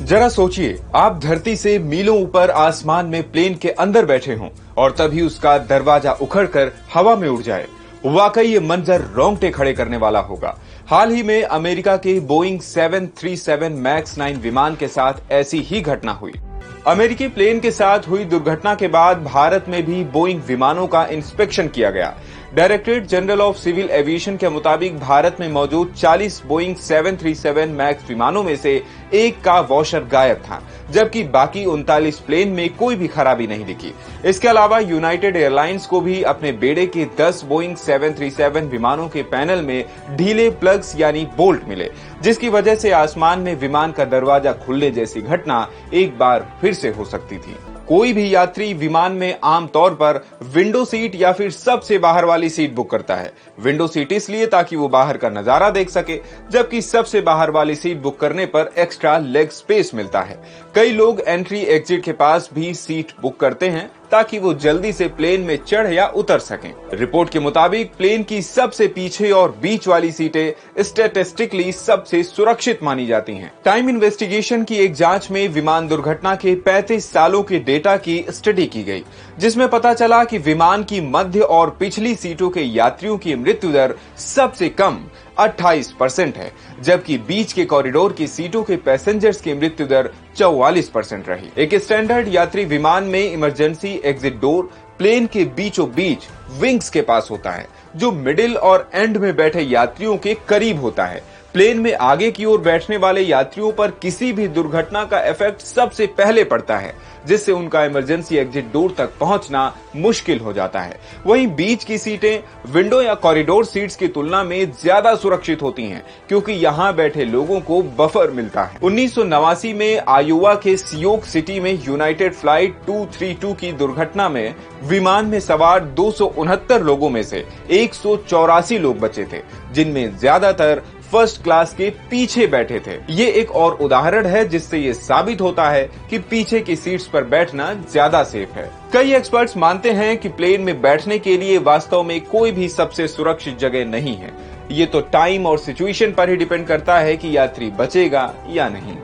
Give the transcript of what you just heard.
जरा सोचिए, आप धरती से मीलों ऊपर आसमान में प्लेन के अंदर बैठे हों और तभी उसका दरवाजा उखड़कर हवा में उड़ जाए। वाकई ये मंजर रोंगटे खड़े करने वाला होगा। हाल ही में अमेरिका के बोइंग 737 मैक्स 9 विमान के साथ ऐसी ही घटना हुई। अमेरिकी प्लेन के साथ हुई दुर्घटना के बाद भारत में भी बोइंग विमानों का इंस्पेक्शन किया गया। Directorate general of civil aviation के मुताबिक भारत में मौजूद 40 बोइंग 737 मैक्स विमानों में से एक का वॉशर गायब था, जबकि बाकी 39 प्लेन में कोई भी खराबी नहीं दिखी। इसके अलावा यूनाइटेड एयरलाइंस को भी अपने बेड़े के 10 बोइंग 737 विमानों के पैनल में ढीले प्लग्स यानी बोल्ट मिले, जिसकी वजह से आसमान में विमान का दरवाजा खुलने जैसी घटना एक बार फिर से हो सकती थी। कोई भी यात्री विमान में आमतौर पर विंडो सीट या फिर सबसे बाहर वाली सीट बुक करता है। विंडो सीट इसलिए ताकि वो बाहर का नजारा देख सके, जबकि सबसे बाहर वाली सीट बुक करने पर एक्स्ट्रा लेग स्पेस मिलता है। कई लोग एंट्री एग्जिट के पास भी सीट बुक करते हैं ताकि वो जल्दी से प्लेन में चढ़ या उतर सकें। रिपोर्ट के मुताबिक प्लेन की सबसे पीछे और बीच वाली सीटें स्टैटिस्टिकली सबसे सुरक्षित मानी जाती हैं। टाइम इन्वेस्टिगेशन की एक जांच में विमान दुर्घटना के 35 सालों के डेटा की स्टडी की गई, जिसमें पता चला कि विमान की मध्य और पिछली सीटों के यात्रियों की मृत्यु दर सबसे कम 28% है, जबकि बीच के कॉरिडोर की सीटों के पैसेंजर्स की मृत्यु दर 44% रही। एक स्टैंडर्ड यात्री विमान में इमरजेंसी एग्जिट डोर प्लेन के बीचों बीच विंग्स के पास होता है, जो मिडिल और एंड में बैठे यात्रियों के करीब होता है। प्लेन में आगे की ओर बैठने वाले यात्रियों पर किसी भी दुर्घटना का इफेक्ट सबसे पहले पड़ता है, जिससे उनका इमरजेंसी एग्जिट डोर तक पहुंचना मुश्किल हो जाता है। वहीं बीच की सीटें विंडो या कॉरिडोर सीट्स की तुलना में ज्यादा सुरक्षित होती हैं, क्योंकि यहां बैठे लोगों को बफर मिलता है। 1989 में आयोवा के सियोक सिटी में यूनाइटेड फ्लाइट 232 की दुर्घटना में विमान में सवार 269 लोगों में से 184 लोग बचे थे, जिनमें ज्यादातर फर्स्ट क्लास के पीछे बैठे थे। ये एक और उदाहरण है जिससे ये साबित होता है कि पीछे की सीट्स पर बैठना ज्यादा सेफ है। कई एक्सपर्ट्स मानते हैं कि प्लेन में बैठने के लिए वास्तव में कोई भी सबसे सुरक्षित जगह नहीं है। ये तो टाइम और सिचुएशन पर ही डिपेंड करता है कि यात्री बचेगा या नहीं।